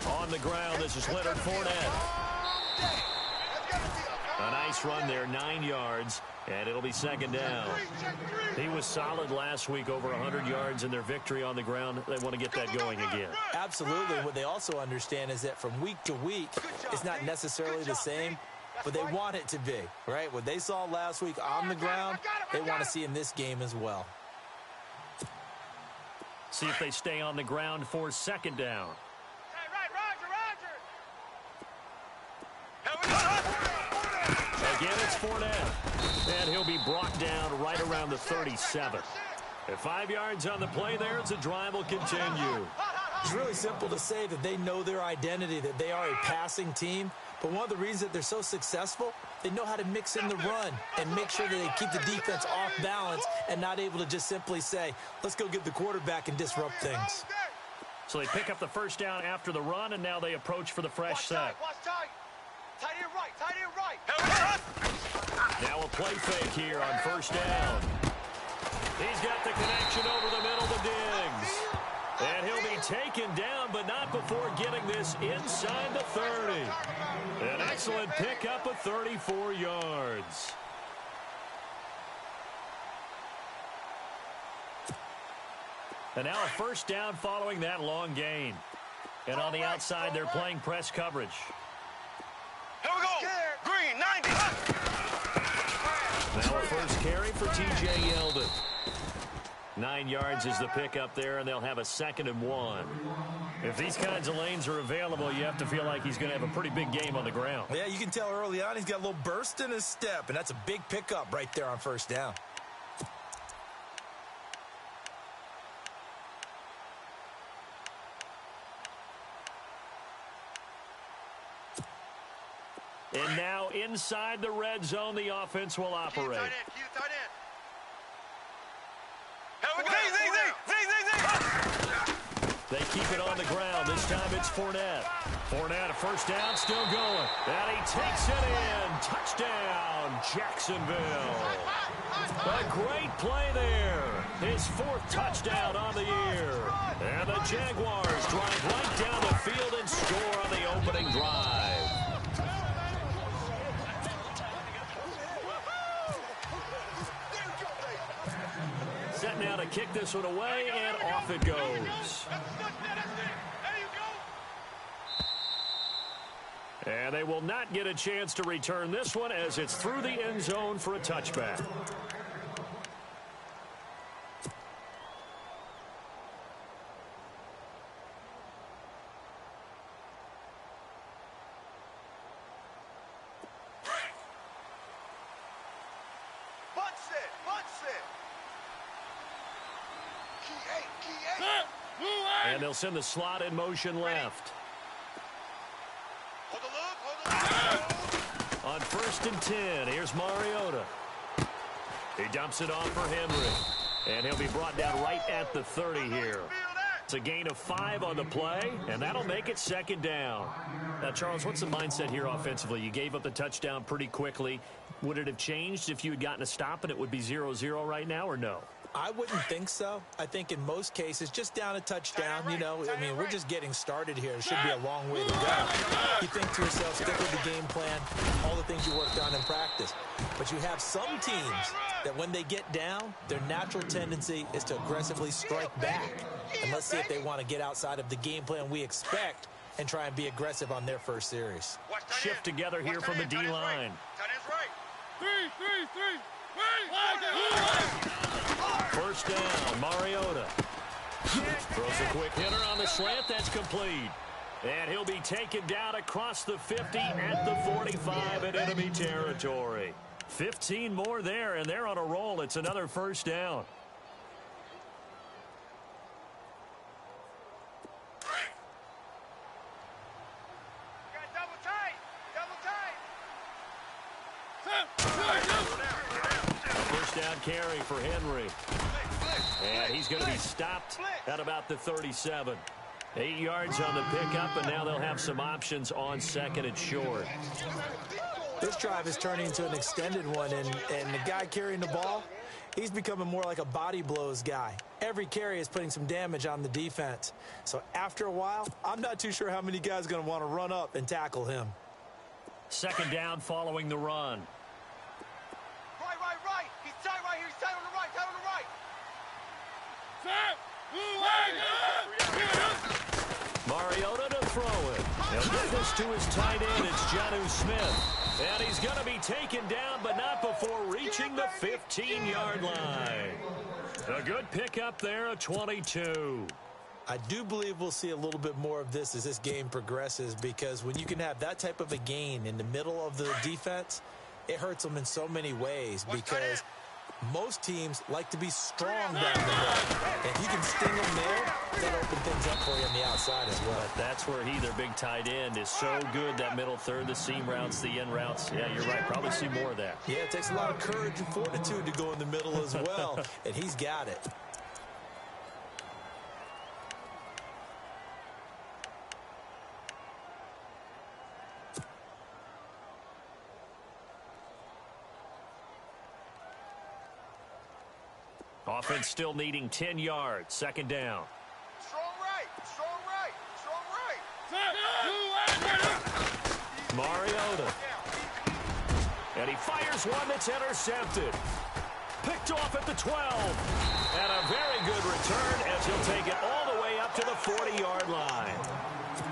On the ground, this is Leonard Fournette. A nice run there, 9 yards, and it'll be second down. He was solid last week, over 100 yards in their victory on the ground. They want to get that going again. Absolutely. What they also understand is that from week to week, it's not necessarily the same, but they want it to be, right? What they saw last week on the ground, they want to see in this game as well. See if they stay on the ground for second down. Again, it's Fournette. And he'll be brought down right around the 37. At 5 yards on the play there, as the drive will continue. It's really simple to say that they know their identity, that they are a passing team. But one of the reasons that they're so successful, they know how to mix in the run and make sure that they keep the defense off balance and not able to just simply say, let's go get the quarterback and disrupt things. So they pick up the first down after the run, and now they approach for the fresh set. Tight end right. Now a play fake here on first down. He's got the connection over the middle to Diggs. And he'll be taken down, but not before getting this inside the 30. An excellent pickup of 34 yards. And now a first down following that long gain. And on the outside, they're playing press coverage. Here we go. Green, 90. Now a first carry for T.J. Yeldon. 9 yards is the pickup there, and they'll have a 2nd and 1. If these kinds of lanes are available, you have to feel like he's going to have a pretty big game on the ground. Yeah, you can tell early on he's got a little burst in his step, and that's a big pickup right there on first down. And now inside the red zone, the offense will operate. Keep it tight end. Here we go. They keep it on the ground. This time it's Fournette. Fournette, a first down, still going. And he takes it in. Touchdown, Jacksonville. A great play there. His 4th touchdown on the year. And the Jaguars drive right down the field and score on the opening drive. Set now to kick this one away, and off it goes. And they will not get a chance to return this one as it's through the end zone for a touchback. And they'll send the slot in motion left. On 1st and 10, here's Mariota. He dumps it off for Henry. And he'll be brought down right at the 30 here. It's a gain of 5 on the play, and that'll make it 2nd down. Now, Charles, what's the mindset here offensively? You gave up the touchdown pretty quickly. Would it have changed if you had gotten a stop and it would be 0-0 right now, or no? I wouldn't think so. I think in most cases, just down a touchdown, you know, I mean, we're just getting started here. It should be a long way to go. You think to yourself, stick with the game plan, all the things you worked on in practice. But you have some teams that when they get down, their natural tendency is to aggressively strike back. And let's see if they want to get outside of the game plan we expect and try and be aggressive on their first series. Shift together here from the D-line. First down, Mariota. Throws a quick hitter on the slant. That's complete. And he'll be taken down across the 50 at the 45 in enemy territory. 15 more there, and they're on a roll. It's another first down. Down carry for Henry. And he's going to be stopped at about the 37. 8 yards on the pickup, and now they'll have some options on 2nd and short. This drive is turning into an extended one, and the guy carrying the ball, he's becoming more like a body blows guy. Every carry is putting some damage on the defense. So after a while, I'm not too sure how many guys are going to want to run up and tackle him. Second down following the run. Right. He's tight right here. He's tight on the right. Mariota to throw it. He'll get this to his tight end. It's Jonnu Smith. And he's going to be taken down, but not before reaching the 15-yard line. A good pickup there, a 22. I do believe we'll see a little bit more of this as this game progresses, because when you can have that type of a gain in the middle of the defense, it hurts them in so many ways, because most teams like to be strong down the middle. And if you can sting them there, that'll open things up for you on the outside as well. But that's where their big tight end, is so good, that middle third, the seam routes, the in routes. Yeah, you're right. Probably see more of that. Yeah, it takes a lot of courage and fortitude to go in the middle as well, and he's got it. Offense still needing 10 yards. Second down. Strong right. Mariota. And he fires one that's intercepted. Picked off at the 12. And a very good return as he'll take it all the way up to the 40-yard line.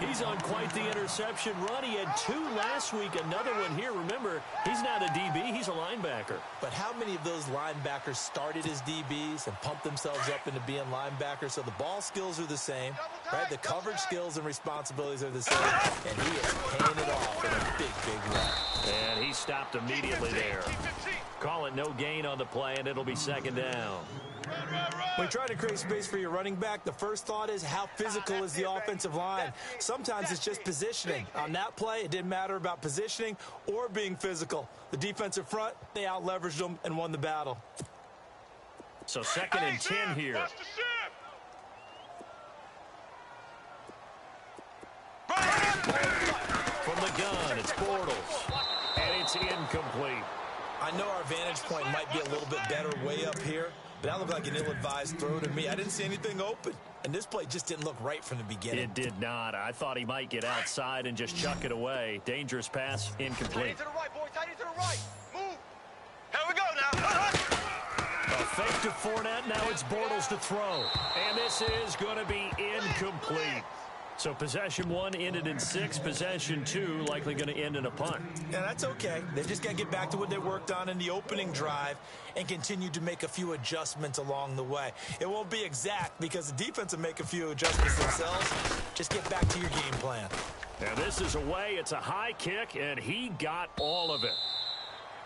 He's on quite the interception run. He had 2 last week, another one here. Remember, he's not a DB, he's a linebacker. But how many of those linebackers started as DBs and pumped themselves up into being linebackers? So the ball skills are the same, right? The coverage skills and responsibilities are the same. And he is paying it off in a big way. And he stopped immediately there. Call it no gain on the play, and it'll be second down. When you try to create space for your running back, the first thought is, how physical is the offensive line? Sometimes it's just positioning. On that play, it didn't matter about positioning or being physical. The defensive front, they out-leveraged them and won the battle. So second and 10 here. From the gun, it's Bortles. And it's incomplete. I know our vantage point might be a little bit better way up here, but that looked like an ill-advised throw to me. I didn't see anything open, and this play just didn't look right from the beginning. It did not. I thought he might get outside and just chuck it away. Dangerous pass, incomplete. Tight to the right, boy. Tight to the right. Move. Here we go now. A fake to Fournette. Now it's Bortles to throw. And this is going to be incomplete. So possession 1 ended in 6. Possession 2 likely going to end in a punt. Yeah, that's okay. They've just got to get back to what they worked on in the opening drive and continue to make a few adjustments along the way. It won't be exact because the defense will make a few adjustments themselves. Just get back to your game plan. And this is away. It's a high kick, and he got all of it.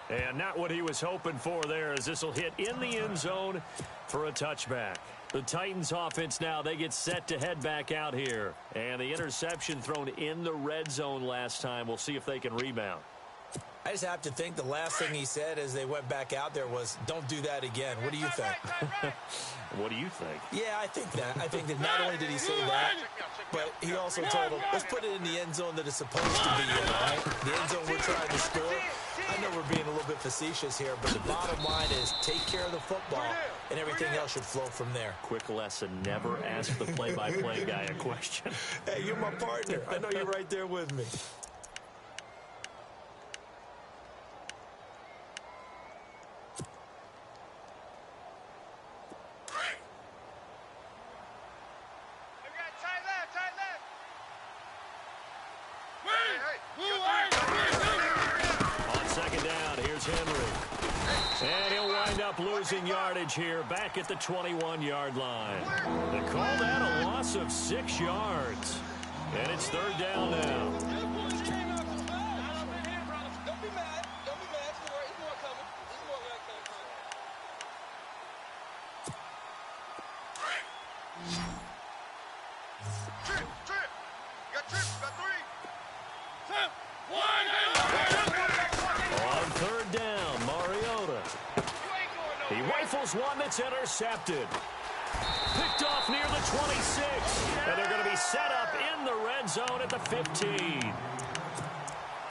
And not what he was hoping for there, as this will hit in the end zone for a touchback. The Titans offense now, they get set to head back out here. And the interception thrown in the red zone last time. We'll see if they can rebound. I just have to think the last thing he said as they went back out there was, don't do that again. What do you think? What do you think? Yeah, I think that. I think that not only did he say that, but he also told them, let's put it in the end zone that it's supposed to be in, right? The end zone we're trying to score. I know we're being a little bit facetious here, but the bottom line is take care of the football, and everything else should flow from there. Quick lesson, never ask the play-by-play guy a question. Hey, you're my partner. I know you're right there with me. Losing yardage here back at the 21-yard line. They call that a loss of 6 yards. And it's third down now. One that's intercepted. Picked off near the 26. And they're going to be set up in the red zone at the 15.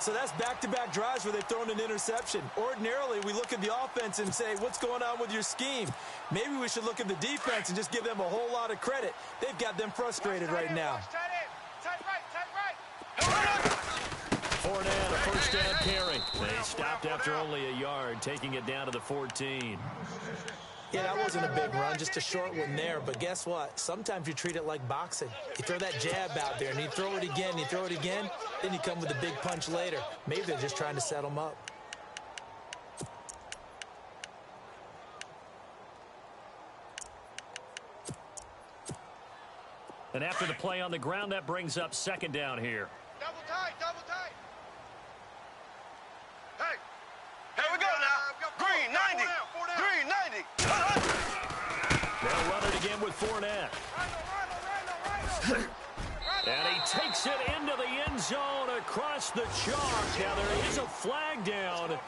So that's back-to-back drives where they've thrown an interception. Ordinarily, we look at the offense and say, what's going on with your scheme? Maybe we should look at the defense and just give them a whole lot of credit. They've got them frustrated right now. Fournette, a first down carry. They stopped after only a yard, taking it down to the 14. Yeah, that wasn't a big run, just a short one there. But guess what? Sometimes you treat it like boxing. You throw that jab out there, and you throw it again, and you throw it again, then you come with a big punch later. Maybe they're just trying to set them up. And after the play on the ground, that brings up second down here. Double tight, double tight. Hey, here we go now. Green 90, green 90. They'll run it again with Fournette. And he takes it into the end zone across the chalk. Now, there is a flag down,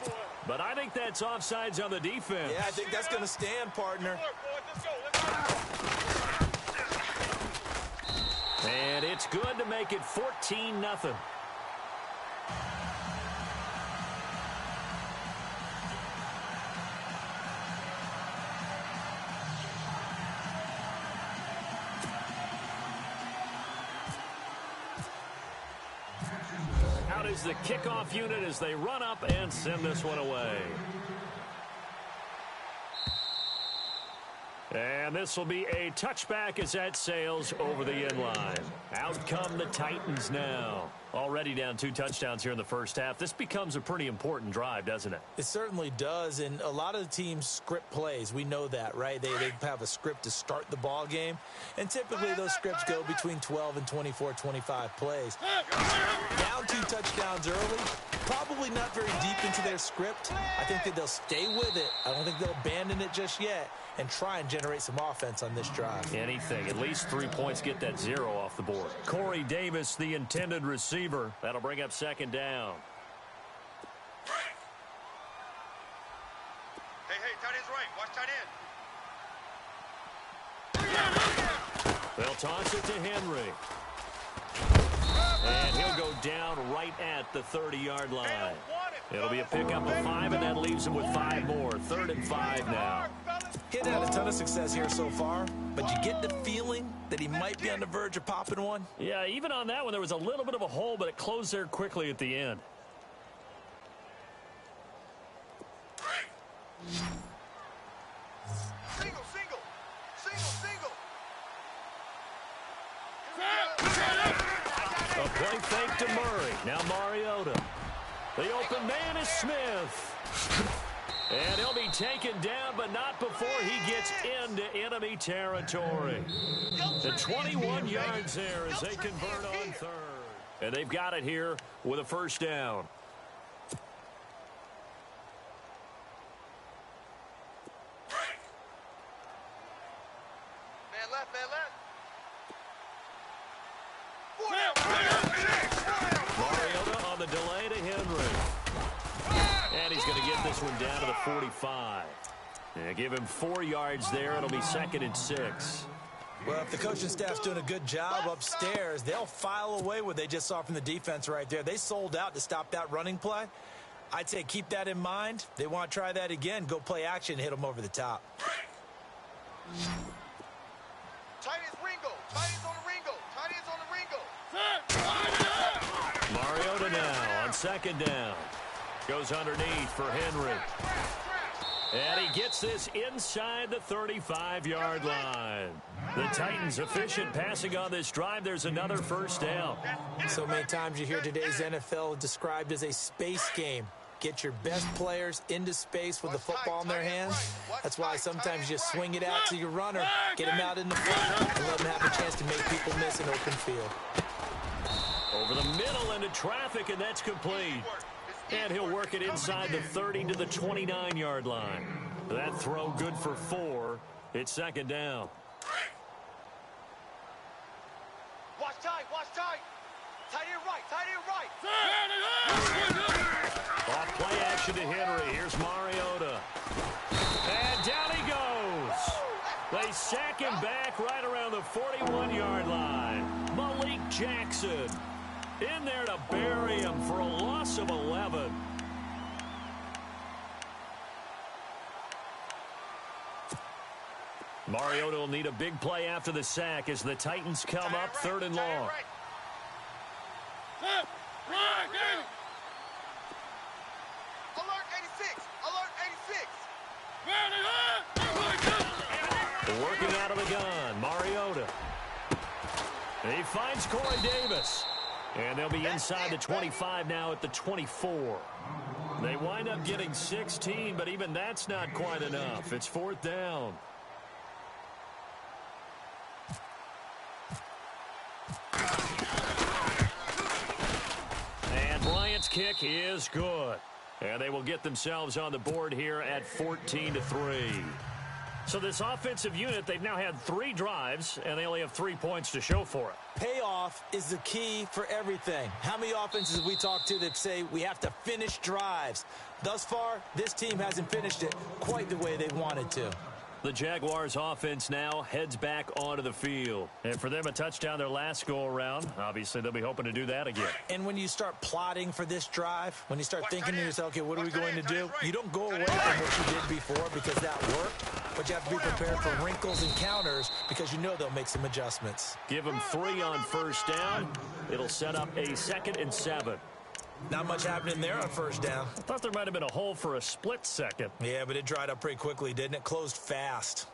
but I think that's offsides on the defense. Yeah, I think that's going to stand, partner. And it's good to make it 14-0. Out is the kickoff unit as they run up and send this one away. And this will be a touchback as that sails over the end line. Out come the Titans now. Already down 2 touchdowns here in the first half. This becomes a pretty important drive, doesn't it? It certainly does, and a lot of the teams script plays. We know that, right? They have a script to start the ball game, and typically those scripts go between 12 and 24, 25 plays. Down 2 touchdowns early, probably not very deep into their script. I think that they'll stay with it. I don't think they'll abandon it just yet and try and generate some offense on this drive. Anything. At least 3 points, get that 0 off the board. Corey Davis, the intended receiver. That'll bring up second down. Hey, tight end's right. Watch tight end. They'll toss it to Henry. And he'll go down right at the 30-yard line. It'll be a pickup of 5, and that leaves him with 5 more. 3rd and 5 now. He hadn't had a ton of success here so far, but you get the feeling that he might be on the verge of popping one. Yeah, even on that one, there was a little bit of a hole, but it closed there quickly at the end. Single. A play fake to Murray. Now Mariota. The open man is Smith. And he'll be taken down, but not before he gets into enemy territory. The 21 yards there as they convert on 3rd. And they've got it here with a first down. Man left. Mariota on the delay to Henry. And he's going to get this one down to the 45. Yeah, give him 4 yards there. It'll be 2nd and 6. Well, if the coaching staff's doing a good job upstairs, they'll file away what they just saw from the defense right there. They sold out to stop that running play. I'd say keep that in mind. They want to try that again. Go play action, hit them over the top. Tight end's Ringo. Tight end's on the Ringo. Mariota now on 2nd down. Goes underneath for Henry. And he gets this inside the 35-yard line. The Titans efficient passing on this drive. There's another first down. So many times you hear today's NFL described as a space game. Get your best players into space with the football in their hands. That's why sometimes you swing it out to your runner, get him out in the front, and let him have a chance to make people miss an open field. Over the middle into traffic, and that's complete. And he'll work it inside the 30 to the 29-yard line. That throw good for 4. It's 2nd down. Watch tight. Tight end right. Off play action to Henry. Here's Mariota. And down he goes. They sack him back right around the 41-yard line. Malik Jackson. In there to bury him for a loss of 11. Mariota will need a big play after the sack as the Titans come up 3rd and long. Alert 86! Alert 86! Working out of the gun, Mariota. He finds Corey Davis. And they'll be inside the 25 now at the 24. They wind up getting 16, but even that's not quite enough. It's 4th down. And Bryant's kick is good. And they will get themselves on the board here at 14-3. So this offensive unit, they've now had 3 drives, and they only have 3 points to show for it. Payoff is the key for everything. How many offenses we talk to that say we have to finish drives? Thus far, this team hasn't finished it quite the way they wanted to. The Jaguars offense now heads back onto the field. And for them, a touchdown their last go-around. Obviously, they'll be hoping to do that again. And when you start plotting for this drive, when you start thinking to yourself, okay, what are we going to do? You don't go away from what you did before because that worked. But you have to be prepared for wrinkles and counters because you know they'll make some adjustments. Give them 3 on 1st down. It'll set up a 2nd and 7. Not much happening there on 1st down. I thought there might have been a hole for a split second. Yeah, but it dried up pretty quickly, didn't it? Closed fast.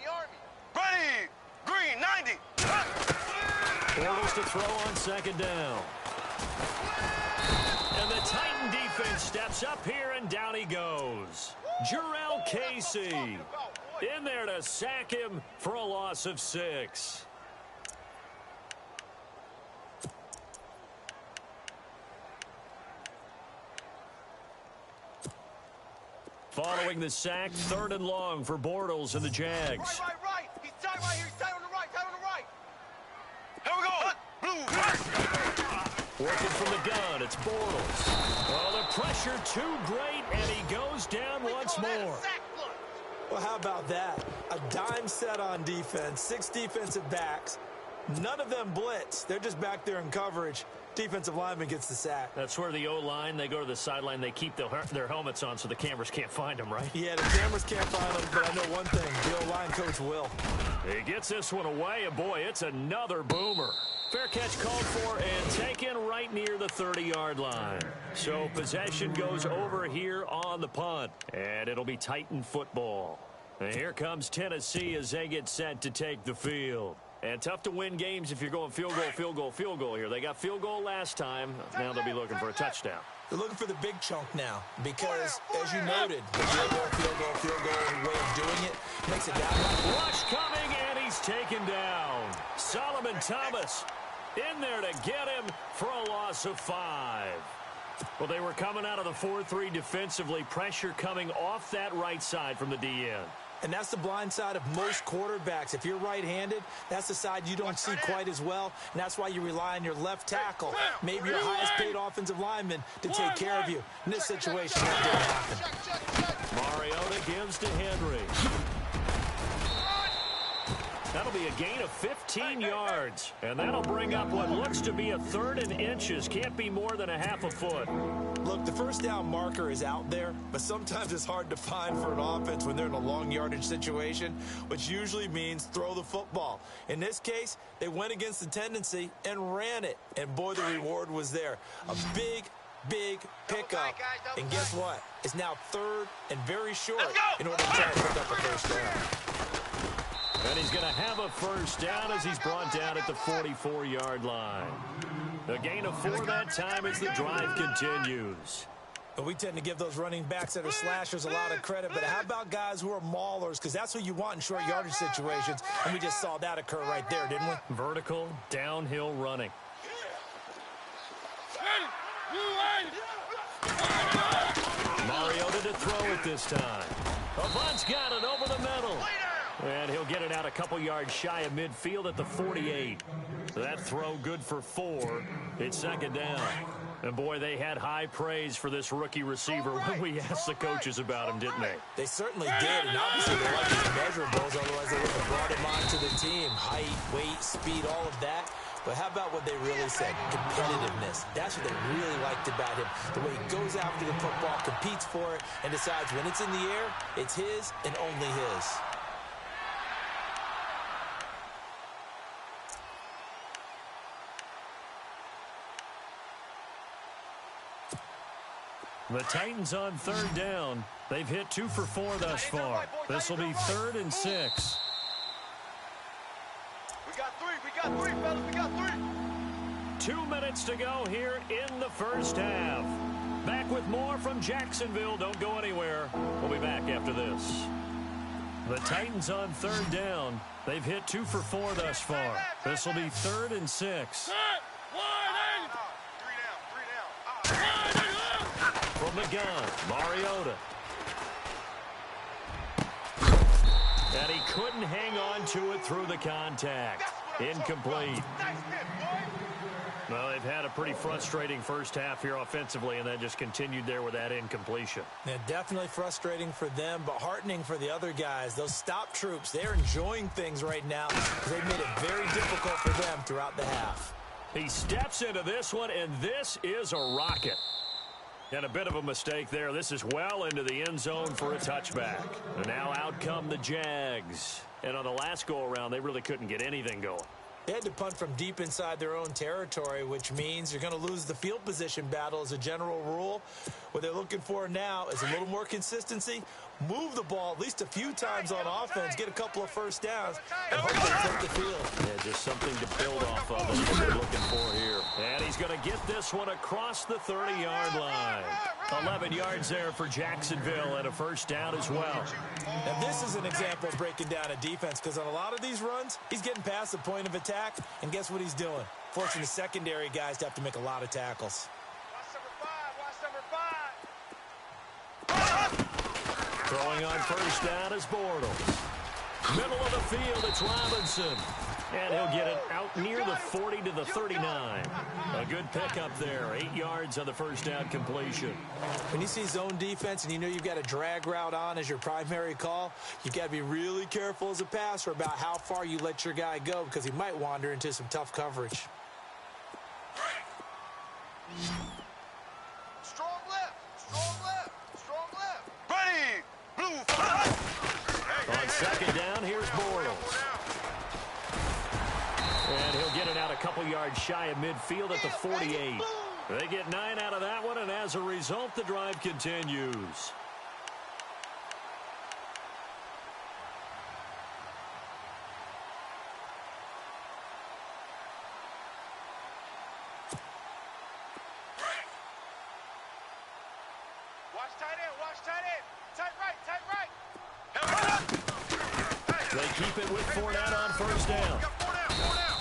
Army. Ready! Green 90! Bortles to throw on 2nd down. And the Titan defense steps up here, and down he goes. Jarrell Casey in there to sack him for a loss of 6. Following the sack, 3rd and long for Bortles and the Jags. Right. He's tight right here. He's tight on the right. Here we go. Blue. Working from the gun, it's Bortles. Oh, the pressure too great, and he goes down once more. Well, how about that? A dime set on defense, 6 defensive backs. None of them blitz. They're just back there in coverage. Defensive lineman gets the sack. That's where the O-line, they go to the sideline, they keep their helmets on so the cameras can't find them, right? Yeah, the cameras can't find them, but I know one thing. The O-line coach will. He gets this one away, and boy, it's another boomer. Fair catch called for and taken right near the 30-yard line. So possession goes over here on the punt, and it'll be Titan football. And here comes Tennessee as they get set to take the field. And tough to win games if you're going field goal here. They got field goal last time. Now they'll be looking for a touchdown. They're looking for the big chunk now because, as you noted, the field goal way of doing it makes it down. Rush coming, and he's taken down. Solomon Thomas in there to get him for a loss of 5. Well, they were coming out of the 4-3 defensively. Pressure coming off that right side from the DN. And that's the blind side of most quarterbacks. If you're right-handed, that's the side you don't see quite as well, and that's why you rely on your left tackle, maybe your highest-paid offensive lineman, to take care of you. In this situation, that didn't happen. Mariota gives to Henry. That'll be a gain of 15 yards, and that'll bring up what looks to be a 3rd and inches. Can't be more than a half a foot. Look, the 1st down marker is out there, but sometimes it's hard to find for an offense when they're in a long yardage situation, which usually means throw the football. In this case, they went against the tendency and ran it, and boy, the reward was there. A big pickup, and guess what? It's now 3rd and very short in order to try to pick up a 1st down. And he's going to have a 1st down as he's brought down at the 44-yard line. A gain of 4 that time as the drive continues. But we tend to give those running backs that are slashers a lot of credit, but how about guys who are maulers? Because that's what you want in short yardage situations, and we just saw that occur right there, didn't we? Vertical, downhill running. Mariota to throw it this time. Avant's got it over the middle. And he'll get it out a couple yards shy of midfield at the 48. That throw good for 4. It's 2nd down. And, boy, they had high praise for this rookie receiver when we asked the coaches about him, didn't they? They certainly did, and obviously they like his measurables, otherwise they wouldn't have brought him onto the team. Height, weight, speed, all of that. But how about what they really said? Competitiveness. That's what they really liked about him. The way he goes after the football, competes for it, and decides when it's in the air, it's his and only his. The Titans on third down. They've hit 2 for 4 thus far. This will be 3rd and 6. We got three, fellas, we got 3. 2 minutes to go here in the first half. Back with more from Jacksonville. Don't go anywhere. We'll be back after this. The Titans on third down. They've hit 2 for 4 thus far. This will be 3rd and 6. From the gun, Mariota. And he couldn't hang on to it through the contact. Incomplete. Well, they've had a pretty frustrating first half here offensively, and then just continued there with that incompletion. Yeah, definitely frustrating for them, but heartening for the other guys. Those stop troops, they're enjoying things right now. They've made it very difficult for them throughout the half. He steps into this one, and this is a rocket. And a bit of a mistake there. This is well into the end zone for a touchback. And now out come the Jags. And on the last go-around, they really couldn't get anything going. They had to punt from deep inside their own territory, which means you're going to lose the field position battle as a general rule. What they're looking for now is a little more consistency, move the ball at least a few times on offense, get a couple of first downs, and hopefully take the field. Yeah, just something to build off of is what they're looking for here. And he's going to get this one across the 30-yard line. 11 yards there for Jacksonville and a first down as well. Now, this is an example of breaking down a defense because on a lot of these runs, he's getting past the point of attack, and guess what he's doing? Forcing the secondary guys to have to make a lot of tackles. Throwing on first down is Bortles. Middle of the field, it's Robinson. And he'll get it out near the 40 to the 39. A good pickup there. 8 yards on the first down completion. When you see zone defense and you know you've got a drag route on as your primary call, you've got to be really careful as a passer about how far you let your guy go because he might wander into some tough coverage. Strong left, strong left, strong left. Ready, blue flag. On second down, here's Bortles. And he'll get it out a couple yards shy of midfield at the 48. They get 9 out of that one, and as a result, the drive continues. Watch tight end, tight right. They keep it with Fournette on first down.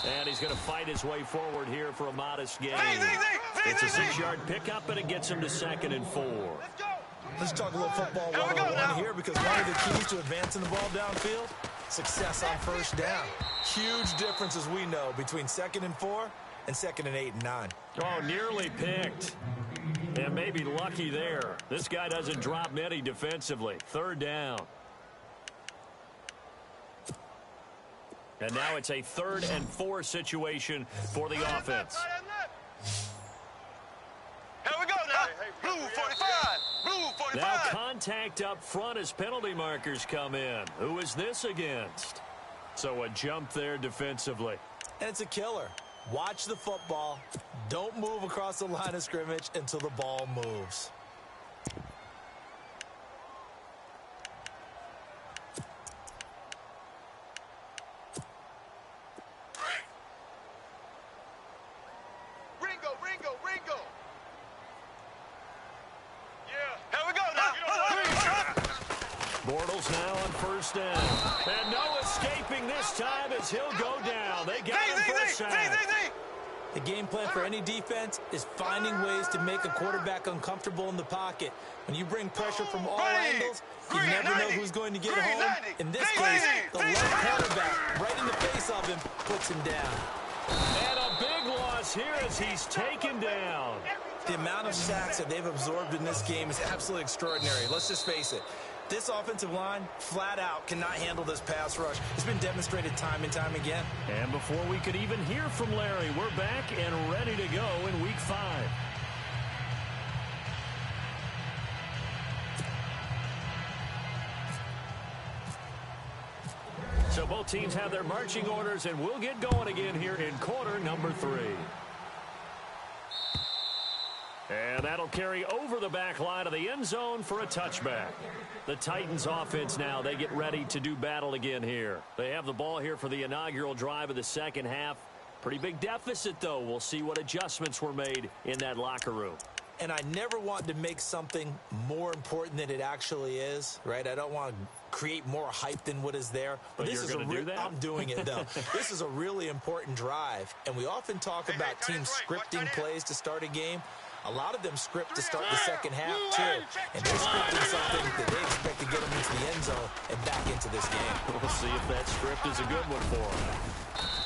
And he's going to fight his way forward here for a modest gain. It's a 6-yard pickup, and it gets him to 2nd and 4. Let's talk a little football 101 here because one of the keys to advancing the ball downfield, success on first down. Huge difference, as we know, between 2nd and 4 and 2nd and 8 and 9. Oh, nearly picked. And maybe lucky there. This guy doesn't drop many defensively. 3rd down. And now it's a 3rd and 4 situation for the offense. Here we go now. Blue 45. Blue 45. Now contact up front as penalty markers come in. Who is this against? So a jump there defensively. And it's a killer. Watch the football. Don't move across the line of scrimmage until the ball moves. Ringo. Yeah. Here we go now. Bortles now on first down. And no escaping this time as he'll go down. They got him for a sack. The game plan for any defense is finding ways to make a quarterback uncomfortable in the pocket. When you bring pressure from all angles, you never know who's going to get home. In this case, the left quarterback right in the face of him puts him down. And a big loss here as he's taken down. The amount of sacks that they've absorbed in this game is absolutely extraordinary. Let's just face it. This offensive line, flat out, cannot handle this pass rush. It's been demonstrated time and time again. And before we could even hear from Larry, we're back and ready to go in Week 5. So both teams have their marching orders, and we'll get going again here in quarter number 3. And that'll carry over the back line of the end zone for a touchback. The Titans offense now, they get ready to do battle again here. They have the ball here for the inaugural drive of the second half. Pretty big deficit, though. We'll see what adjustments were made in that locker room. And I never want to make something more important than it actually is, right? I don't want to create more hype than what is there. But this is do that? I'm doing it, though. This is a really important drive. And we often talk about teams scripting plays to start a game. A lot of them script to start the second half, too. And they're scripting something that they expect to get them into the end zone and back into this game. We'll see if that script is a good one for him.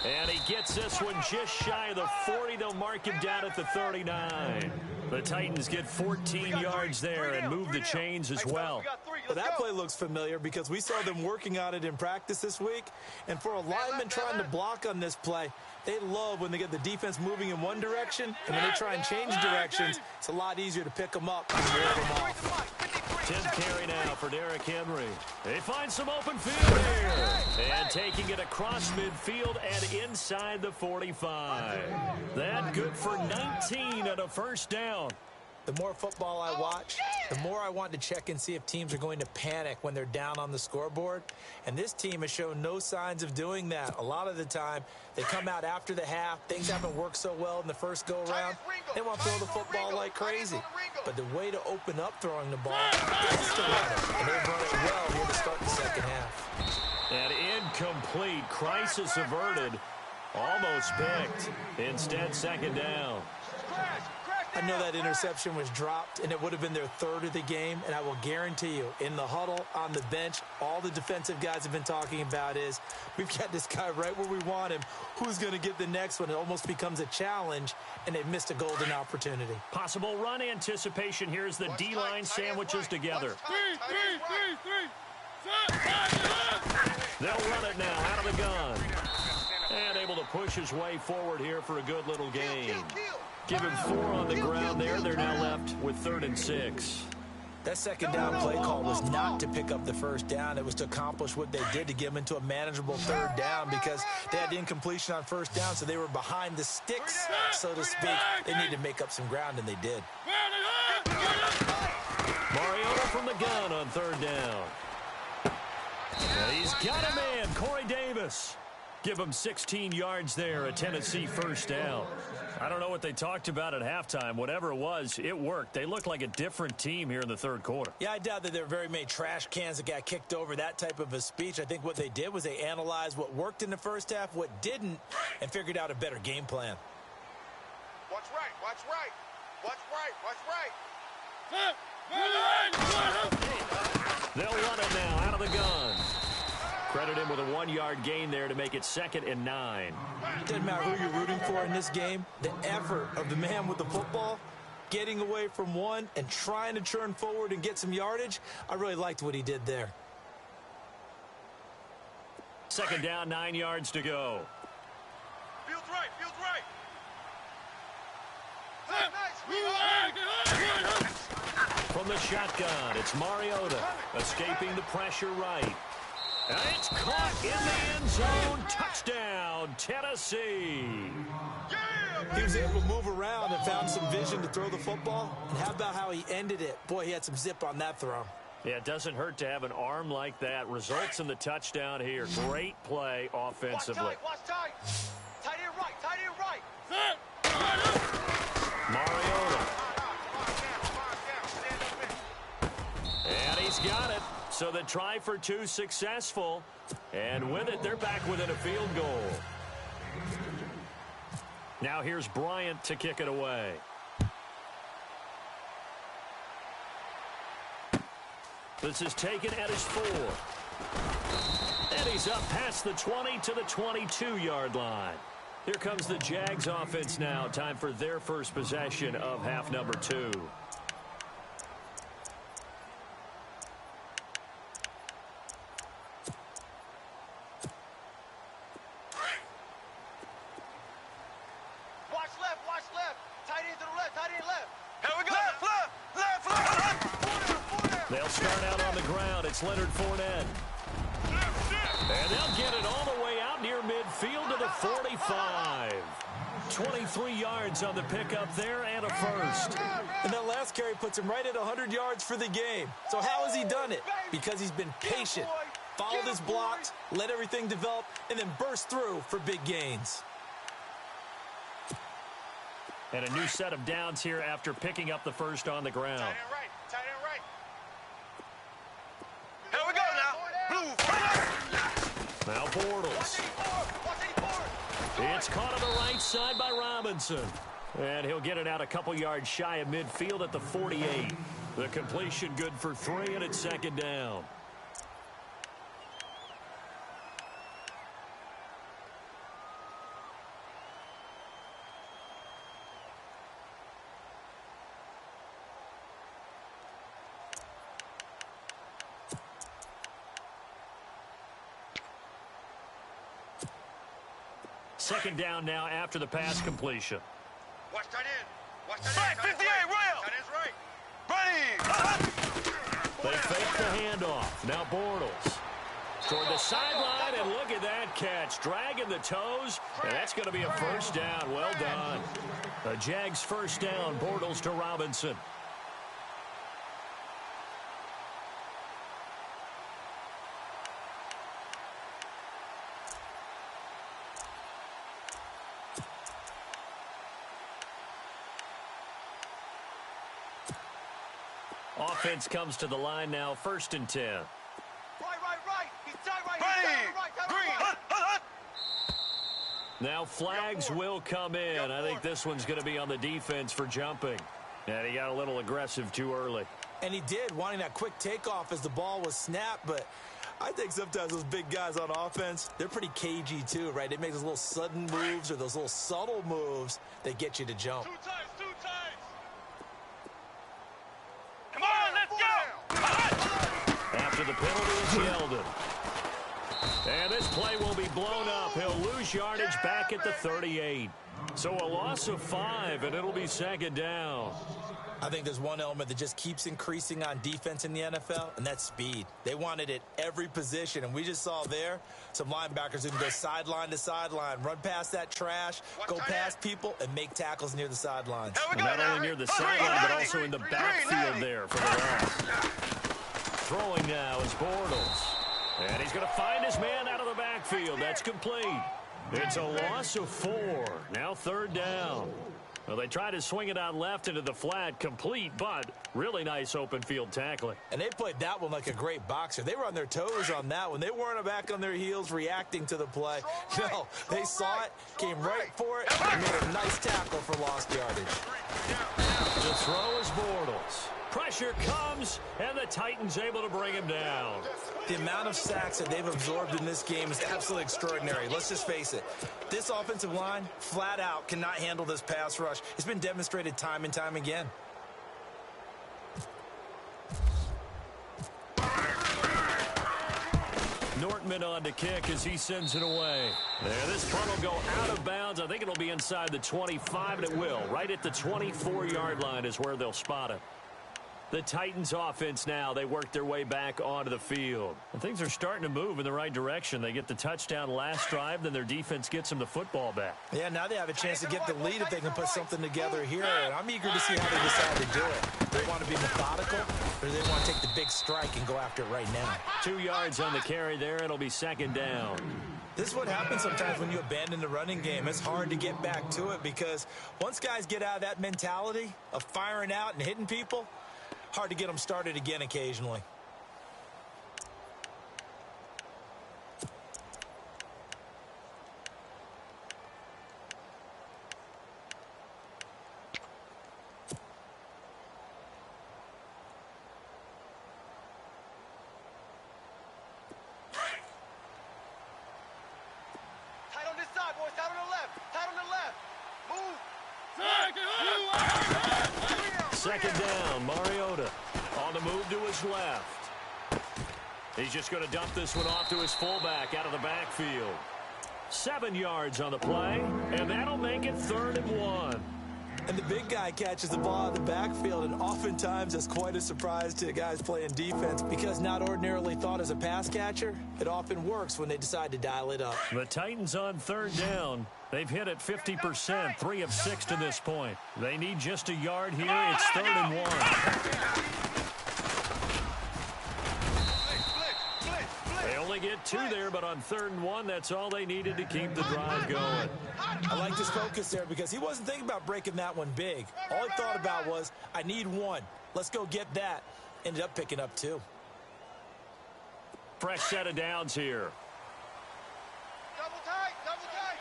And he gets this one just shy of the 40. They'll mark him down at the 39. The Titans get 14 yards there and move the chains as well. Well, that play looks familiar because we saw them working on it in practice this week. And for a lineman trying to block on this play, they love when they get the defense moving in one direction, and when they try and change directions, it's a lot easier to pick them up and ward them off. 10th carry now for Derrick Henry. They find some open field here. And taking it across midfield and inside the 45. That good for 19 and a first down. The more football I watch, the more I want to check and see if teams are going to panic when they're down on the scoreboard. And this team has shown no signs of doing that. A lot of the time, they come out after the half. Things haven't worked so well in the first go-around. They want to throw the football like crazy. But the way to open up throwing the ball is to run it. And they've run it well here to start the second half. And incomplete. Crisis averted. Almost picked. Instead, second down. I know that interception was dropped, and it would have been their third of the game, and I will guarantee you, in the huddle, on the bench, all the defensive guys have been talking about is, we've got this guy right where we want him. Who's going to get the next one? It almost becomes a challenge, and they've missed a golden opportunity. Possible run anticipation. Here's the D-line sandwiches together. They'll run it now out of the gun. And able to push his way forward here for a good little gain. Give him 4 on the ground there. They're now left with 3rd and 6. That second down play call was not to pick up the first down. It was to accomplish what they did to get them into a manageable 3rd down because they had the incompletion on first down, so they were behind the sticks, so to speak. They needed to make up some ground, and they did. Mariota from the gun on 3rd down. And he's got a man, Corey Davis. Give him 16 yards there, a Tennessee first down. I don't know what they talked about at halftime. Whatever it was, it worked. They looked like a different team here in the third quarter. Yeah, I doubt that there were very many trash cans that got kicked over, that type of a speech. I think what they did was they analyzed what worked in the first half, what didn't, and figured out a better game plan. Watch right, watch right. Watch right, watch right. They'll run it now out of the gun. Credit him with a 1-yard gain there to make it 2nd and 9. Doesn't matter who you're rooting for in this game. The effort of the man with the football, getting away from one and trying to churn forward and get some yardage, I really liked what he did there. 2nd down, 9 yards to go. Field right, field right. From the shotgun, it's Mariota escaping the pressure right. And it's caught in the end zone. Touchdown, Tennessee. He was able to move around and found some vision to throw the football. And how about how he ended it? Boy, he had some zip on that throw. Yeah, it doesn't hurt to have an arm like that. Results in the touchdown here. Great play offensively. Watch tight. Tight end right. Mariota. And he's got it. So the try for 2 successful. And with it, they're back within a field goal. Now here's Bryant to kick it away. This is taken at his 4. And he's up past the 20 to the 22-yard line. Here comes the Jags offense now. Time for their first possession of half number 2. Watch left. Tight end to the left, tight end left. Here we go. Left. They'll start out on the ground. It's Leonard Fournette. And they'll get it all the way out near midfield to the 45. 23 yards on the pickup there and a first. And that last carry puts him right at 100 yards for the game. So how has he done it? Because he's been patient, followed his blocks, let everything develop, and then burst through for big gains. And a new set of downs here after picking up the first on the ground. Tight end right. Here we go now. Blue. Now Bortles. It's caught on the right side by Robinson. And he'll get it out a couple yards shy of midfield at the 48. The completion good for 3, and it's second down. Second down now after the pass completion. Watch tight end. Right, 58, Royal. Tight end's right. Ready. They fake the handoff. Now Bortles. Toward the sideline, and look at that catch. Dragging the toes, and that's going to be a first down. Well done. The Jags first down. Bortles to Robinson. Offense comes to the line now, 1st and 10. Right. He's tight right. Ready. Green. Now flags will come in. I think this one's going to be on the defense for jumping. And he got a little aggressive too early. And he did, wanting that quick takeoff as the ball was snapped. But I think sometimes those big guys on offense, they're pretty cagey too, right? They make those little sudden moves or those little subtle moves that get you to jump. Two times. Come on, let's go! After the penalty, it's Yeldon. And this play will be blown up. He'll lose yardage back at the 38. So a loss of 5, and it'll be second down. I think there's one element that just keeps increasing on defense in the NFL, and that's speed. They want it at every position, and we just saw there some linebackers who can go sideline to sideline, run past that trash, go past people, and make tackles near the sidelines. Not only near the sideline, but also in the backfield there for the loss. Throwing now is Bortles. And he's going to find his man out of the backfield. That's complete. It's a loss of 4. Now 3rd down. Well, they tried to swing it out left into the flat, complete, but really nice open field tackling. And they played that one like a great boxer. They were on their toes on that one. They weren't back on their heels reacting to the play. No, they saw it, came right for it, and made a nice tackle for lost yardage. The throw is Bortles. Pressure comes, and the Titans able to bring him down. The amount of sacks that they've absorbed in this game is absolutely extraordinary. Let's just face it. This offensive line, flat out, cannot handle this pass rush. It's been demonstrated time and time again. Nortman on to kick as he sends it away. There, this punt will go out of bounds. I think it'll be inside the 25, and it will. Right at the 24-yard line is where they'll spot it. The Titans offense now, they work their way back onto the field. And things are starting to move in the right direction. They get the touchdown last drive, then their defense gets them the football back. Yeah, now they have a chance to get the lead if they can put something together here. And I'm eager to see how they decide to do it. They want to be methodical, or they want to take the big strike and go after it right now. 2 yards on the carry there. It'll be second down. This is what happens sometimes when you abandon the running game. It's hard to get back to it because once guys get out of that mentality of firing out and hitting people, hard to get them started again occasionally. Tight on this side. tight, boys. Tight on the left. Tight on the left. Move. Second down, Mariota on the move to his left. He's just going to dump this one off to his fullback out of the backfield. 7 yards on the play, and that'll make it 3rd and 1. And the big guy catches the ball out of the backfield, and oftentimes that's quite a surprise to guys playing defense because not ordinarily thought as a pass catcher, it often works when they decide to dial it up. The Titans on 3rd down. They've hit it 50%, 3 of 6 to this point. They need just a yard here. It's 3rd and 1. They only get 2 there, but on 3rd and 1, that's all they needed to keep the drive going. I like his focus there because he wasn't thinking about breaking that one big. All he thought about was, I need 1. Let's go get that. Ended up picking up 2. Fresh set of downs here. Double tight. Double tight.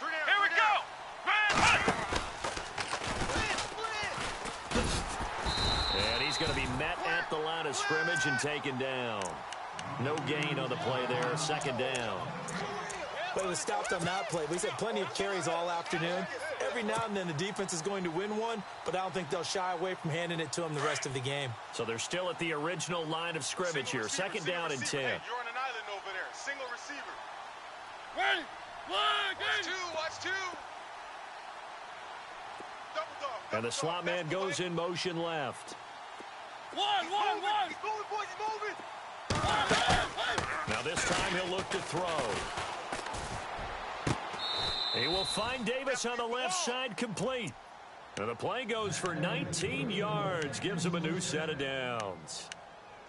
Here we go. And he's going to be met at the line of scrimmage and taken down. No gain on the play there. 2nd down. But it was stopped on that play. We've had plenty of carries all afternoon. Every now and then the defense is going to win one, but I don't think they'll shy away from handing it to them the rest of the game. So they're still at the original line of scrimmage here. 2nd down and 10. Hey, you're on an island over there. Single receiver. Ready. Watch 2. Watch 2. Double dog. And the slot man goes in motion left. One. He's moving, boys. He's moving. Now this time he'll look to throw. He will find Davis on the left side complete. And the play goes for 19 yards. Gives him a new set of downs.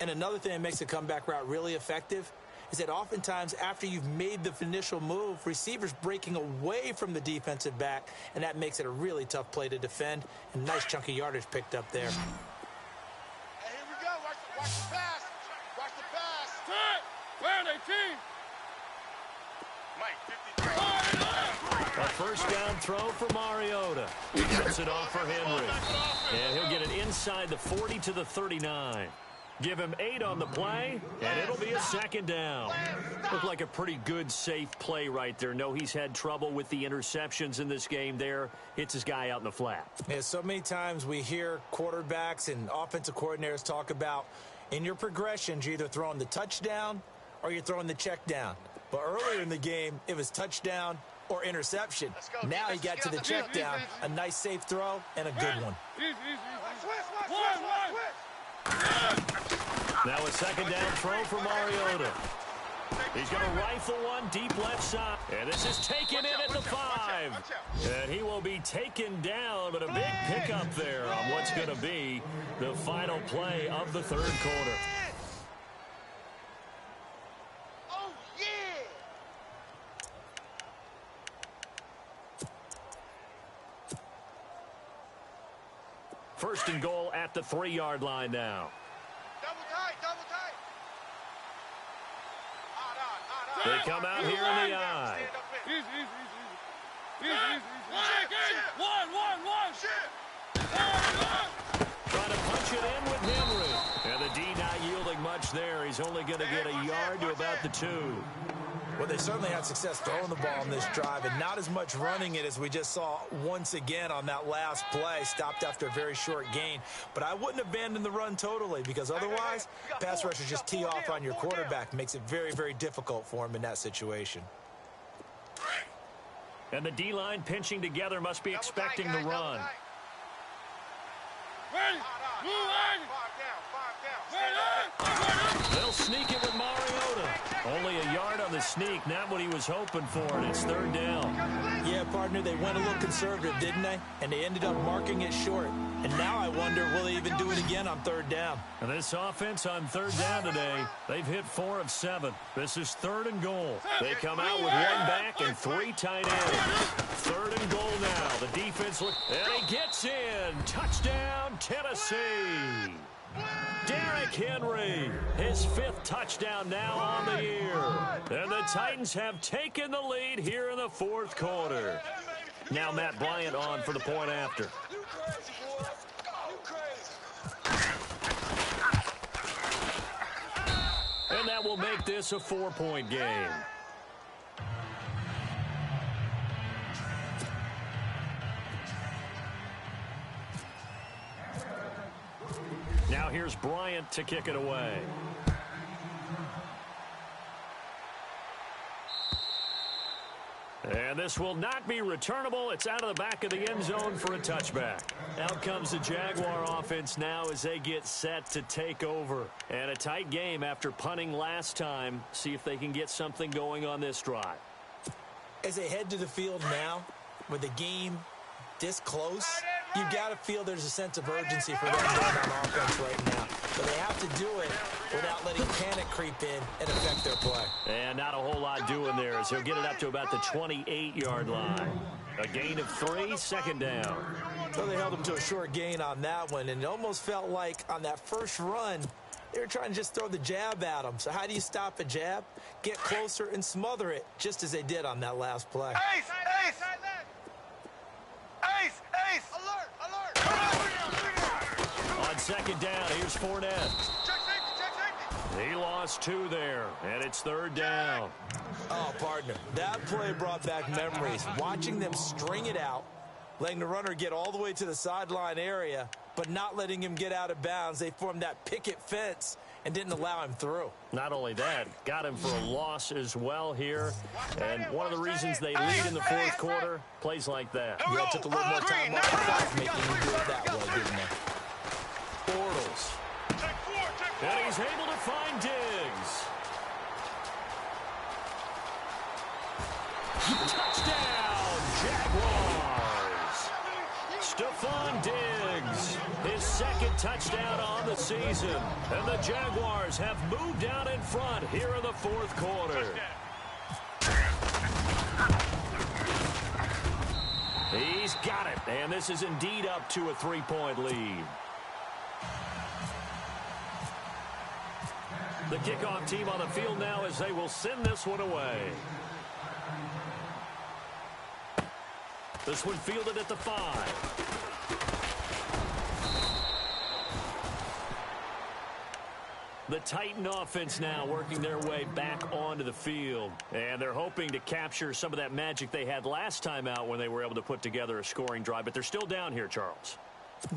And another thing that makes the comeback route really effective is that oftentimes after you've made the initial move, receivers breaking away from the defensive back, and that makes it a really tough play to defend. And nice chunk of yardage picked up there. Hey, here we go. Watch the pass. Watch the pass. Tight. Where are they, team? Mike, 53. A first down throw for Mariota. He gets it off for Henry. And he'll get it inside the 40 to the 39. Give him 8 on the play, and it'll be a 2nd down. Looked like a pretty good, safe play right there. No, he's had trouble with the interceptions in this game there. Hits his guy out in the flat. Yeah, so many times we hear quarterbacks and offensive coordinators talk about in your progressions, you're either throwing the touchdown or you're throwing the check down. But earlier in the game, it was touchdown or interception. Now he got to the check down, a nice safe throw, and a good one. Now a 2nd down throw for Mariota. He's going to rifle one deep left side. And this is taken in at the 5. And he will be taken down, but a big pickup there on what's going to be the final play of the 3rd quarter. Oh, yeah. 1st and goal at the 3-yard line now. Double tight. Double tight. They come out here in the eye. Easy. One. Trying to punch it in with Henry. And the D not yielding much there. He's only going to get a yard to about the 2. Well, they certainly had success throwing the ball in this drive and not as much running it as we just saw once again on that last play. Stopped after a very short gain. But I wouldn't abandon the run totally because otherwise, pass rushers just tee off on your quarterback. Makes it very, very difficult for him in that situation. And the D-line pinching together must be expecting the run. Ready. They'll sneak it with Mariota. Only a yard on the sneak, not what he was hoping for, and it's 3rd down. Yeah, partner, they went a little conservative, didn't they? And they ended up marking it short. And now I wonder, will they even do it again on 3rd down? And this offense on 3rd down today, they've hit 4 of 7. This is 3rd and goal. They come out with 1 back and 3 tight ends. 3rd and goal now. The defense look, and he gets in. Touchdown, Tennessee. Derrick Henry, his 5th touchdown now on the year. And the Titans have taken the lead here in the 4th quarter. Now Matt Bryant on for the point after. And that will make this a 4-point game. here's Bryant to kick it away. And this will not be returnable. It's out of the back of the end zone for a touchback. Out comes the Jaguar offense now as they get set to take over. And a tight game after punting last time. See if they can get something going on this drive. As they head to the field now, with the game this close, you've got to feel there's a sense of urgency for them going on offense right now. But they have to do it without letting panic creep in and affect their play. And not a whole lot doing there as he'll get it up to about the 28-yard line. A gain of 3, second down. So they held him to a short gain on that one, and it almost felt like on that first run, they were trying to just throw the jab at him. So how do you stop a jab? Get closer and smother it, just as they did on that last play. Ace! Ace! Ace! Ace! Alert! Alert! On second down, here's Fournette. Check safety! Check safety! He lost 2 there, and it's third down. Oh, partner, that play brought back memories. Watching them string it out, letting the runner get all the way to the sideline area, but not letting him get out of bounds. They formed that picket fence and didn't allow him through. Not only that, got him for a loss as well here. And one of the reasons they lead in the fourth quarter, plays like that. Yeah, it took a little more time off the clock making him do it that way, didn't they? Bortles. And he's able to find Diggs. Touchdown, Jaguars. Stephon Diggs, his second touchdown on the season. And the Jaguars have moved out in front here in the fourth quarter. He's got it, and this is indeed up to a 3-point lead. The kickoff team on the field now as they will send this one away. This one fielded at the 5. The Titan offense now working their way back onto the field. And they're hoping to capture some of that magic they had last time out when they were able to put together a scoring drive. But they're still down here, Charles.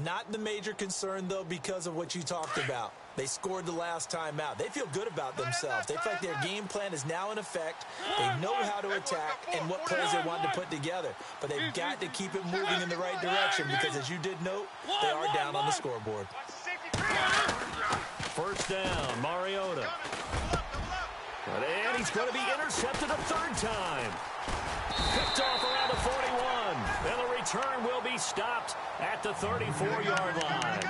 Not the major concern, though, because of what you talked about. They scored the last time out. They feel good about themselves. They feel like their game plan is now in effect. They know how to attack and what plays they want to put together. But they've got to keep it moving in the right direction because, as you did note, they are down on the scoreboard. First down, Mariota. And he's going to be intercepted a third time. Picked off around the 41. And the return will be stopped at the 34-yard line.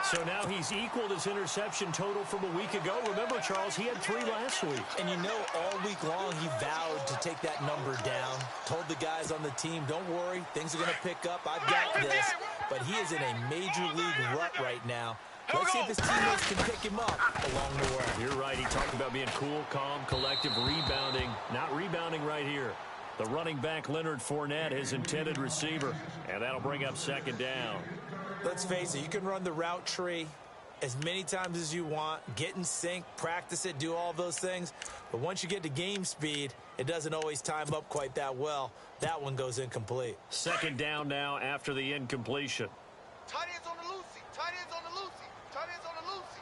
So now he's equaled his interception total from a week ago. Remember, Charles, he had 3 last week. And you know, all week long he vowed to take that number down. Told the guys on the team, don't worry, things are going to pick up. I've got this. But he is in a major league rut right now. Let's see if his teammates can pick him up along the way. You're right. He talked about being cool, calm, collective, rebounding. Not rebounding right here. The running back, Leonard Fournette, his intended receiver. And that'll bring up second down. Let's face it, you can run the route tree as many times as you want, get in sync, practice it, do all those things. But once you get to game speed, it doesn't always time up quite that well. That one goes incomplete. Second down now after the incompletion. Tight ends on the Lucy. Tight ends on the Lucy. Tight ends on the Lucy.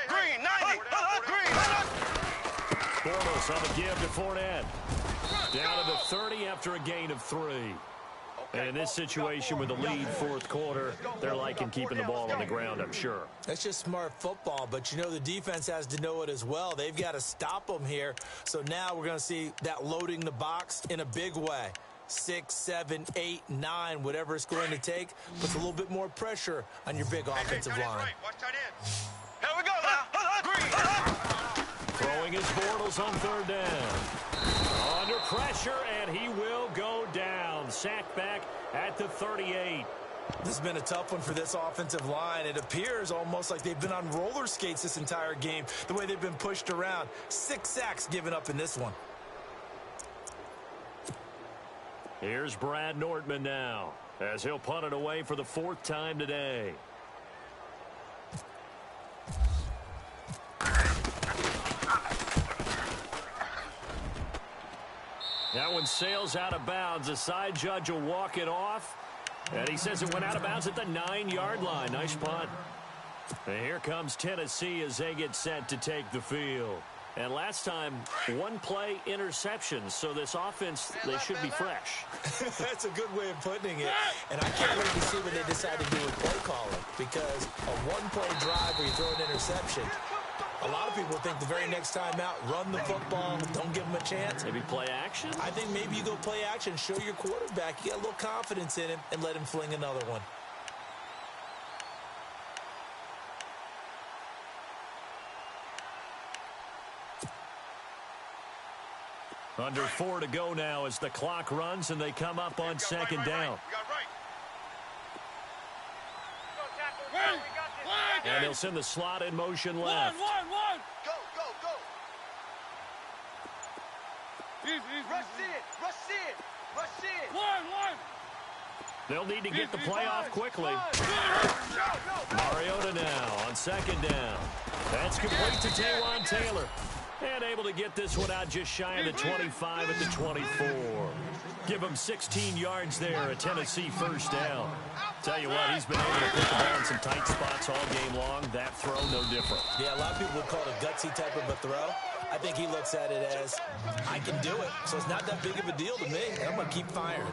Green, 90. Green. Bortles on the give to Fournette. Down to the 30 after a gain of 3. And in this situation with the lead fourth quarter, they're liking keeping the ball on the ground, I'm sure. That's just smart football, but you know the defense has to know it as well. They've got to stop them here. So now we're going to see that loading the box in a big way. 6, 7, 8, 9, whatever it's going to take, puts a little bit more pressure on your big offensive line. Here we go now. Green. Throwing his Bortles on third down. Under pressure, and he will go down. Sacked back at the 38. This has been a tough one for this offensive line. It appears almost like they've been on roller skates this entire game, the way they've been pushed around. 6 sacks given up in this one. Here's Brad Nortman now, as he'll punt it away for the 4th time today. That one sails out of bounds. The side judge will walk it off. And he says it went out of bounds at the 9-yard line. Nice punt. And here comes Tennessee as they get set to take the field. And last time, one-play interceptions. So this offense, they should be fresh. That's a good way of putting it. And I can't wait to see what they decide to do with play calling. Because a one-play drive where you throw an interception, a lot of people think the very next time out, run the football, don't give them a chance. Maybe play action? I think maybe you go play action, show your quarterback, you get a little confidence in him, and let him fling another one. Under 4 to go now as the clock runs and they come up on second down. And he'll send the slot in motion left. One. Go. Easy. Rush it. One. They'll need to get the play off quickly. Mariota now on second down. That's complete to Taywan Taylor. And able to get this one out just shy of the 25 at the 24. Give him 16 yards there, a Tennessee first down. Tell you what, he's been able to put the ball in some tight spots all game long. That throw, no different. Yeah, a lot of people would call it a gutsy type of a throw. I think he looks at it as, I can do it, so it's not that big of a deal to me. I'm going to keep firing.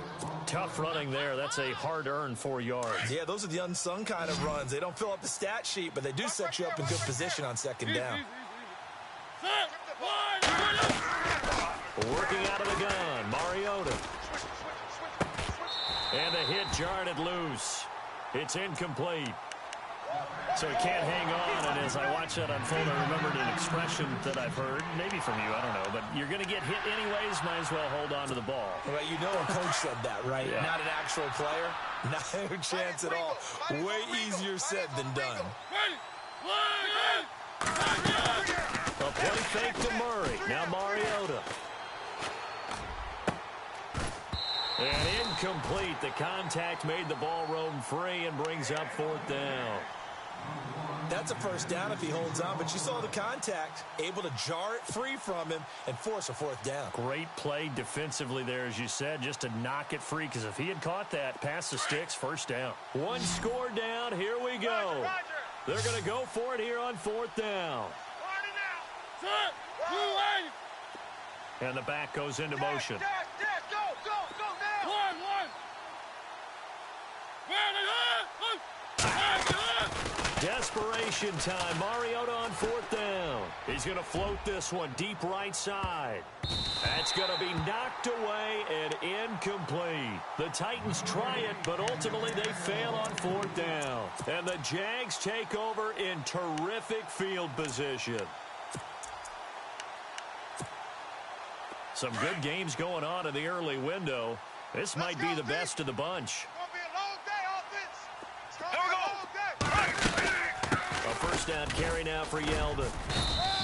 Tough running there. That's a hard-earned 4 yards. Yeah, those are the unsung kind of runs. They don't fill up the stat sheet, but they do set you up in good position on second down. Working out of the gun, Mariota. And the hit jarred it loose. It's incomplete. So he can't hang on, and as I watch that unfold, I remembered an expression that I've heard, maybe from you, I don't know, but you're going to get hit anyways, might as well hold on to the ball. Well, you know a coach said that, right? Yeah. Not an actual player. No chance at all. Way easier said than done. A play fake to Murray. Now Mariota. And incomplete. The contact made the ball roam free and brings up fourth down. That's a first down if he holds on, but you saw the contact, able to jar it free from him and force a fourth down. Great play defensively there, as you said, just to knock it free, because if he had caught that, past the sticks, first down. One score down, here we go. They're going to go for it here on fourth down. And the back goes into motion. Go. Desperation time. Mariota on fourth down. He's going to float this one deep right side. That's going to be knocked away and incomplete. The Titans try it, but ultimately they fail on fourth down. And the Jags take over in terrific field position. Some good games going on in the early window. This might be the best of the bunch. A first down carry now for Yeldon.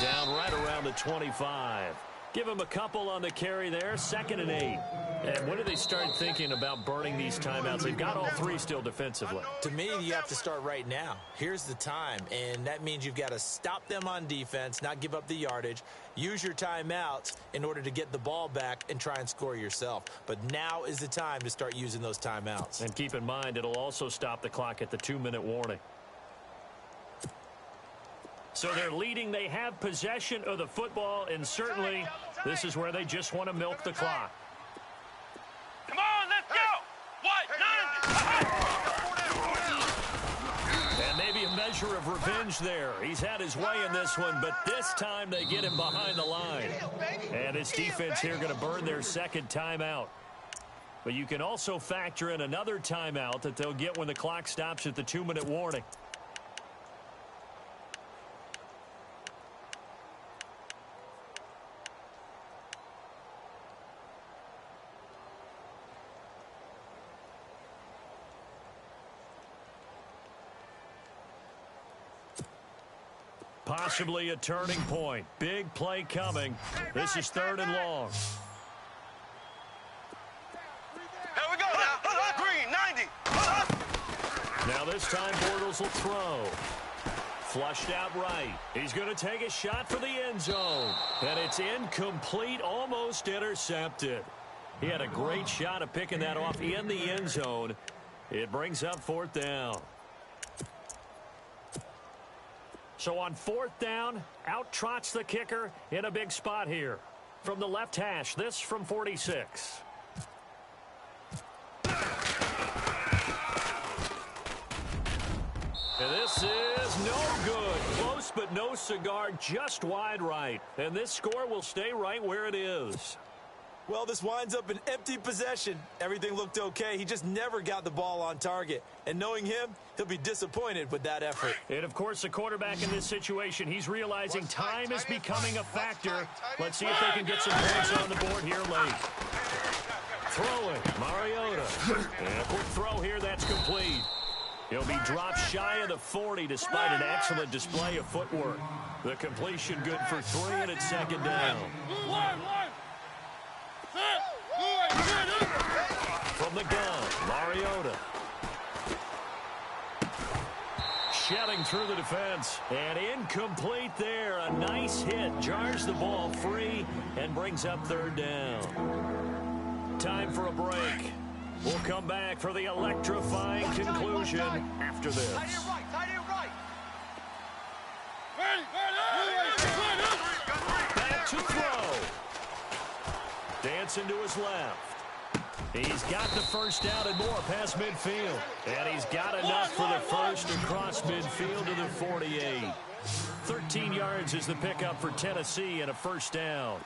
Down right around the 25. Give him a couple on the carry there. 2nd and 8. And when do they start thinking about burning these timeouts? They've got all three still defensively. To me, you have to start right now. Here's the time, and that means you've got to stop them on defense, not give up the yardage, use your timeouts in order to get the ball back and try and score yourself. But now is the time to start using those timeouts. And keep in mind, it'll also stop the clock at the 2-minute warning. So they're leading. They have possession of the football, and certainly this is where they just want to milk the clock. Come on, let's go! And maybe a measure of revenge there. He's had his way in this one, but this time they get him behind the line. And his defense here going to burn their second timeout. But you can also factor in another timeout that they'll get when the clock stops at the 2-minute warning. Possibly a turning point. Big play coming. This is 3rd and long. Here we go now. Green, 90. Now this time Bortles will throw. Flushed out right. He's going to take a shot for the end zone. And it's incomplete, almost intercepted. He had a great shot of picking that off in the end zone. It brings up 4th down. So on 4th down, out trots the kicker in a big spot here. From the left hash, this from 46. And this is no good. Close but no cigar, just wide right. And this score will stay right where it is. Well, this winds up an empty possession. Everything looked okay. He just never got the ball on target. And knowing him, he'll be disappointed with that effort. And, of course, the quarterback in this situation, he's realizing time is becoming a factor. Let's see if they can get some points on the board here late. Throwing, Mariota. And a quick throw here, that's complete. He'll be dropped shy of the 40 despite an excellent display of footwork. The completion good for 3, and it's 2nd down. From the gun, Mariota. Shedding through the defense. And incomplete there. A nice hit. Jars the ball free and brings up 3rd down. Time for a break. We'll come back for the electrifying conclusion after this. Back to throw. Dancing to his left. He's got the 1st down and more past midfield. And he's got enough for the first across midfield to the 48. 13 yards is the pickup for Tennessee and a 1st down.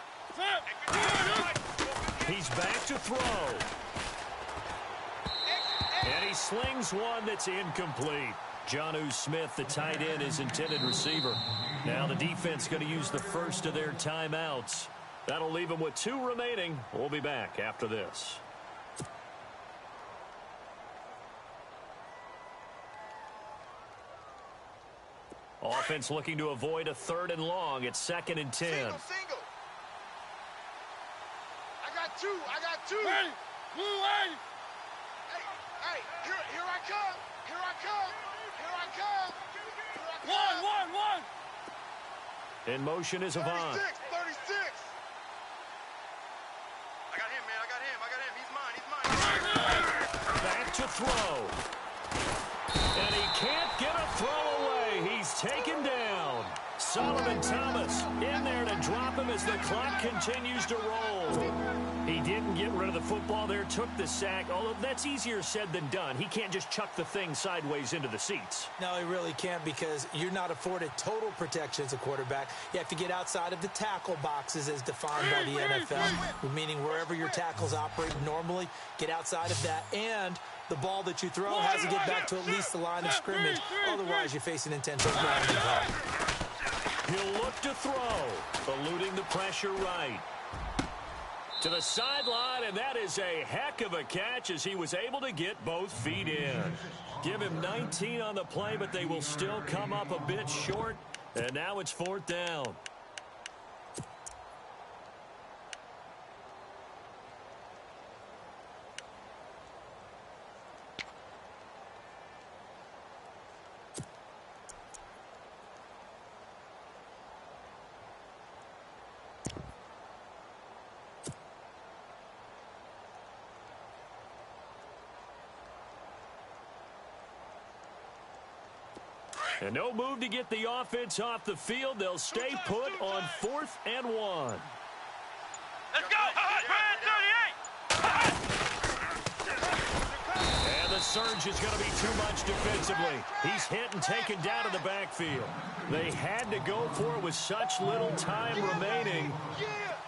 He's back to throw. And he slings one that's incomplete. Jonnu Smith, the tight end, his intended receiver. Now the defense going to use the first of their timeouts. That'll leave them with 2 remaining. We'll be back after this. Offense looking to avoid a 3rd and long. It's 2nd and 10. Single. I got two. Hey, here I come. One. In motion is Avant. 36. I got him. He's mine. Back to throw. And he can't get a throw away. He's taken down. Solomon Thomas in there to drop him as the clock continues to roll. He didn't get rid of the football there, took the sack. Although that's easier said than done. He can't just chuck the thing sideways into the seats. No, he really can't, because you're not afforded total protection as a quarterback. You have to get outside of the tackle boxes as defined by the NFL, meaning wherever your tackles operate normally, get outside of that. And the ball that you throw has to get back to at least the line of scrimmage. Otherwise, you're facing intentional grounding call. He'll look to throw, eluding the pressure right. To the sideline, and that is a heck of a catch as he was able to get both feet in. Give him 19 on the play, but they will still come up a bit short, and now it's 4th down. And no move to get the offense off the field. They'll stay put on 4th and 1. Let's go! And the surge is going to be too much defensively. He's hit and taken down in the backfield. They had to go for it with such little time remaining.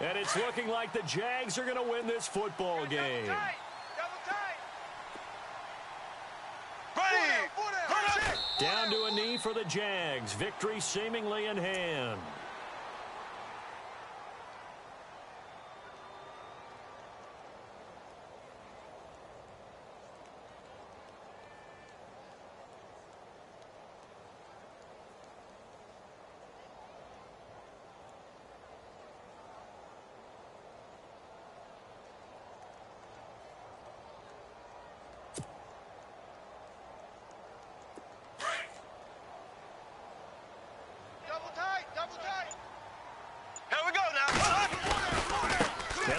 And it's looking like the Jags are going to win this football game. Down to a knee for the Jags. Victory seemingly in hand.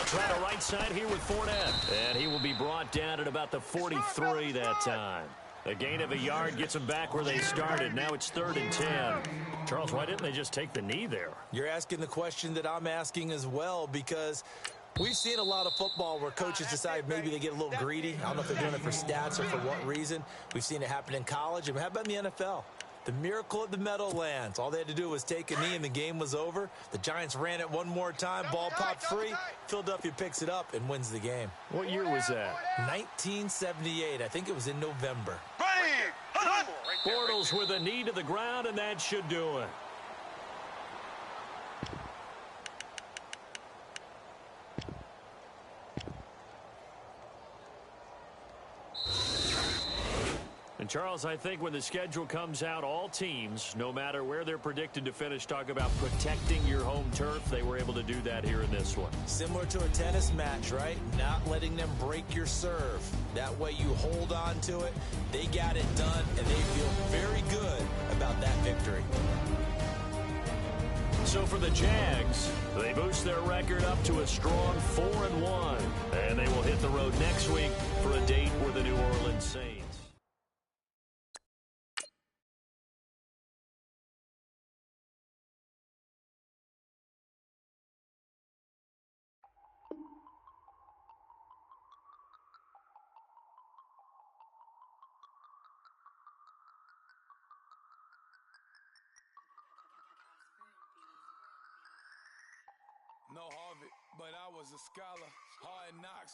Try to right side here with Fournette. And he will be brought down at about the 43 that time. A gain of a yard gets them back where they started. Now it's 3rd and 10. Charles, why didn't they just take the knee there? You're asking the question that I'm asking as well, because we've seen a lot of football where coaches decide maybe they get a little greedy. I don't know if they're doing it for stats or for what reason. We've seen it happen in college. And how about in the NFL? The miracle at the Meadowlands. All they had to do was take a knee and the game was over. The Giants ran it one more time. Ball popped free. Philadelphia picks it up and wins the game. What year was that? 1978. I think it was in November. Bortles with a knee to the ground, and that should do it. And, Charles, I think when the schedule comes out, all teams, no matter where they're predicted to finish, talk about protecting your home turf. They were able to do that here in this one. Similar to a tennis match, right? Not letting them break your serve. That way you hold on to it. They got it done, and they feel very good about that victory. So for the Jags, they boost their record up to a strong 4-1. And they will hit the road next week for a date with the New Orleans Saints. No Harvard, but I was a scholar. Hard knocks,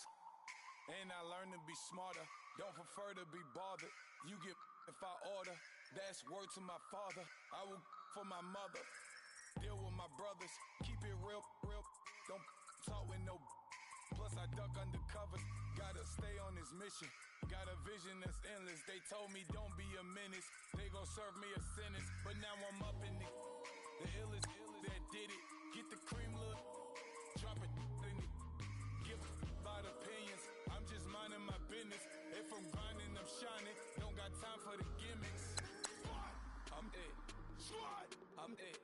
and I learned to be smarter. Don't prefer to be bothered. You get if I order. That's word to my father. I will for my mother. Deal with my brothers. Keep it real. Don't talk with no. Plus I duck undercover. Gotta stay on this mission. Got a vision that's endless. They told me don't be a menace. They gon' serve me a sentence. But now I'm up in the illest that did it. Get the cream look. Drop it and give about opinions. I'm just minding my business. If I'm grinding, I'm shining. Don't got time for the gimmicks. I'm it. I'm it.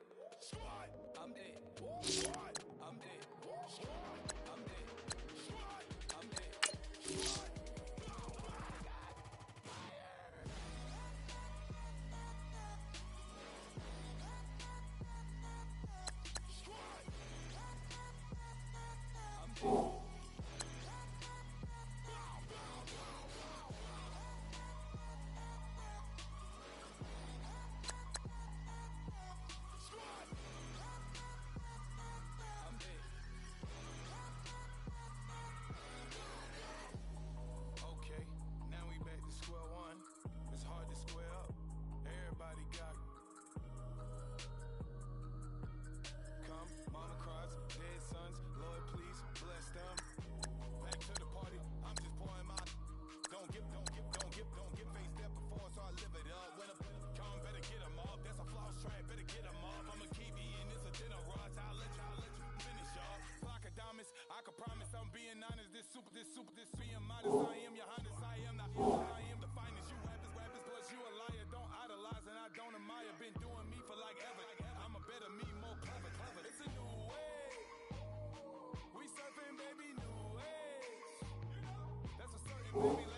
I'm it. I'm it. I'm it. I'm it. Okay, now we back to square one. It's hard to square up. Everybody got come, mama cries, dead sons. Lord, please bless them. Back to the party. I'm just pouring my. Don't give face that before, so I live it up. When I come, better get them off. That's a floss track, better get them off. I'm a kiwi and it's a dinner rush. I'll let you finish off. Flock of diamonds, I can promise I'm being honest. This being modest. I am your Honda, I am not. I am the finest. You rappers, plus you a liar. Don't idolize and I don't admire. Been doing me for like ever. I'm a better me, more clever. It's a new way. We surfing, baby, new age. That's a certain baby.